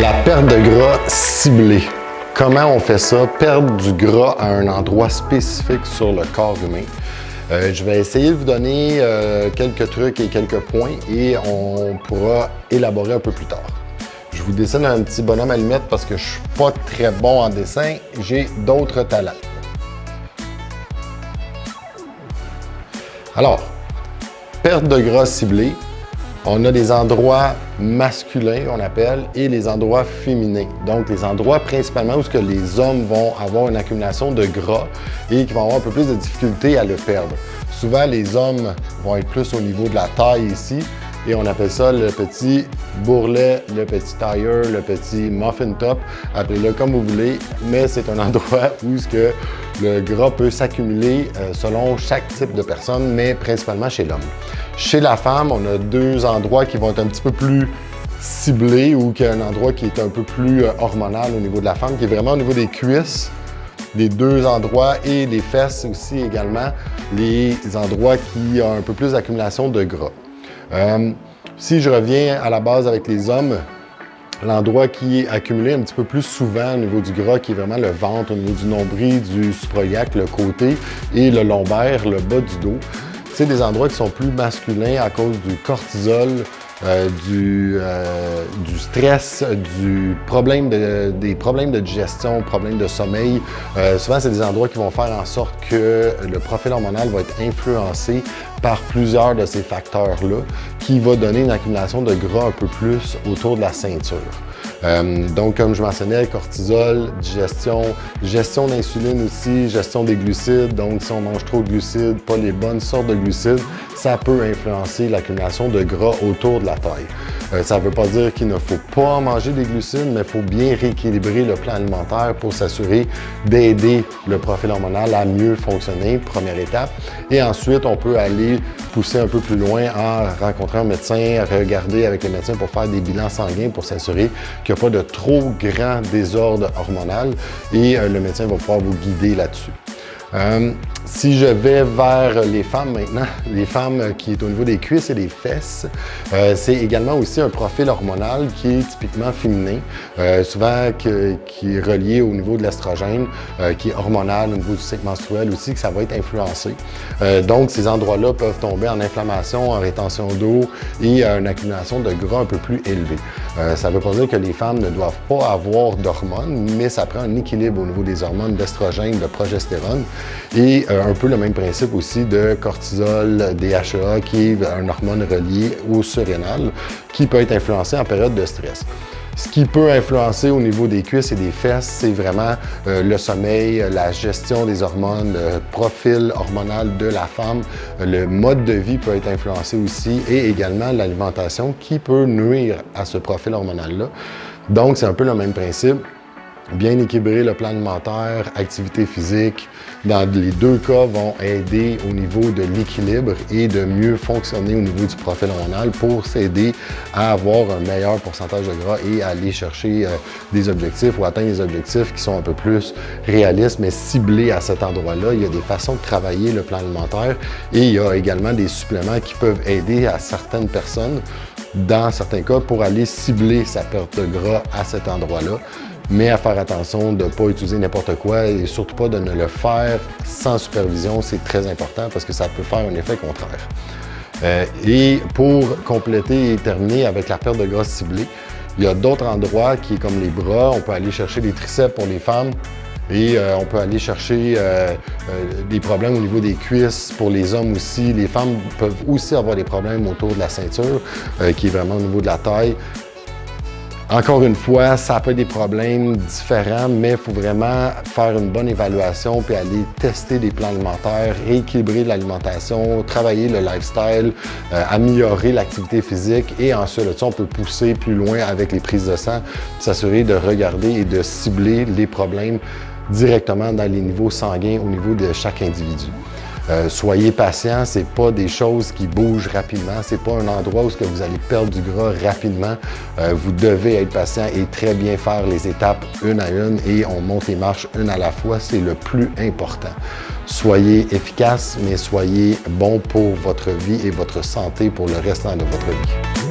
La perte de gras ciblée. Comment on fait ça? Perdre du gras à un endroit spécifique sur le corps humain. Je vais essayer de vous donner quelques trucs et quelques points et on pourra élaborer un peu plus tard. Je vous dessine un petit bonhomme allumette parce que je ne suis pas très bon en dessin, j'ai d'autres talents. Alors, perte de gras ciblée. On a des endroits masculins, on appelle, et les endroits féminins. Donc, les endroits principalement où les hommes vont avoir une accumulation de gras et qui vont avoir un peu plus de difficulté à le perdre. Souvent, les hommes vont être plus au niveau de la taille ici, et on appelle ça le petit bourrelet, le petit tailleur, le petit muffin top. Appelez-le comme vous voulez, mais c'est un endroit où le gras peut s'accumuler selon chaque type de personne, mais principalement chez l'homme. Chez la femme, on a deux endroits qui vont être un petit peu plus ciblés ou qu'il y a un endroit qui est un peu plus hormonal au niveau de la femme, qui est vraiment au niveau des cuisses, les deux endroits, et les fesses aussi également, les endroits qui ont un peu plus d'accumulation de gras. Si je reviens à la base avec les hommes, l'endroit qui est accumulé un petit peu plus souvent au niveau du gras, qui est vraiment le ventre, au niveau du nombril, du suprailiaque, le côté, et le lombaire, le bas du dos. C'est des endroits qui sont plus masculins à cause du cortisol, du stress, des problèmes de digestion, problèmes de sommeil. Souvent, c'est des endroits qui vont faire en sorte que le profil hormonal va être influencé par plusieurs de ces facteurs-là, qui va donner une accumulation de gras un peu plus autour de la ceinture. Donc, comme je mentionnais, cortisol, digestion, gestion d'insuline aussi, gestion des glucides. Donc, si on mange trop de glucides, pas les bonnes sortes de glucides, ça peut influencer l'accumulation de gras autour de la taille. Ça ne veut pas dire qu'il ne faut pas manger des glucides, mais il faut bien rééquilibrer le plan alimentaire pour s'assurer d'aider le profil hormonal à mieux fonctionner, première étape. Et ensuite, on peut aller pousser un peu plus loin en rencontrant un médecin, regarder avec le médecin pour faire des bilans sanguins pour s'assurer qu'il n'y a pas de trop grand désordre hormonal et le médecin va pouvoir vous guider là-dessus. Si je vais vers les femmes maintenant, les femmes qui est au niveau des cuisses et des fesses, c'est également aussi un profil hormonal qui est typiquement féminin, souvent qui est relié au niveau de l'estrogène, qui est hormonal au niveau du cycle menstruel aussi, que ça va être influencé. Donc, ces endroits-là peuvent tomber en inflammation, en rétention d'eau et une accumulation de gras un peu plus élevée. Ça ne veut pas dire que les femmes ne doivent pas avoir d'hormones, mais ça prend un équilibre au niveau des hormones d'estrogène, de progestérone et un peu le même principe aussi de cortisol, DHEA, qui est une hormone reliée au surrénal, qui peut être influencée en période de stress. Ce qui peut influencer au niveau des cuisses et des fesses, c'est vraiment le sommeil, la gestion des hormones, le profil hormonal de la femme, le mode de vie peut être influencé aussi et également l'alimentation qui peut nuire à ce profil hormonal-là. Donc, c'est un peu le même principe. Bien équilibrer le plan alimentaire, activité physique, dans les deux cas vont aider au niveau de l'équilibre et de mieux fonctionner au niveau du profil hormonal pour s'aider à avoir un meilleur pourcentage de gras et à aller chercher des objectifs ou atteindre des objectifs qui sont un peu plus réalistes mais ciblés à cet endroit-là. Il y a des façons de travailler le plan alimentaire et il y a également des suppléments qui peuvent aider à certaines personnes, dans certains cas, pour aller cibler sa perte de gras à cet endroit-là. Mais à faire attention de ne pas utiliser n'importe quoi et surtout pas de ne le faire sans supervision, c'est très important parce que ça peut faire un effet contraire. Et pour compléter et terminer avec la perte de gras ciblée, il y a d'autres endroits qui est comme les bras, on peut aller chercher les triceps pour les femmes et on peut aller chercher des problèmes au niveau des cuisses pour les hommes aussi. Les femmes peuvent aussi avoir des problèmes autour de la ceinture qui est vraiment au niveau de la taille. Encore une fois, ça peut être des problèmes différents, mais il faut vraiment faire une bonne évaluation puis aller tester des plans alimentaires, rééquilibrer l'alimentation, travailler le lifestyle, améliorer l'activité physique et ensuite, on peut pousser plus loin avec les prises de sang, s'assurer de regarder et de cibler les problèmes directement dans les niveaux sanguins au niveau de chaque individu. Soyez patient, c'est pas des choses qui bougent rapidement, c'est pas un endroit où vous allez perdre du gras rapidement. Vous devez être patient et très bien faire les étapes une à une et on monte les marches une à la fois, c'est le plus important. Soyez efficace, mais soyez bon pour votre vie et votre santé pour le restant de votre vie.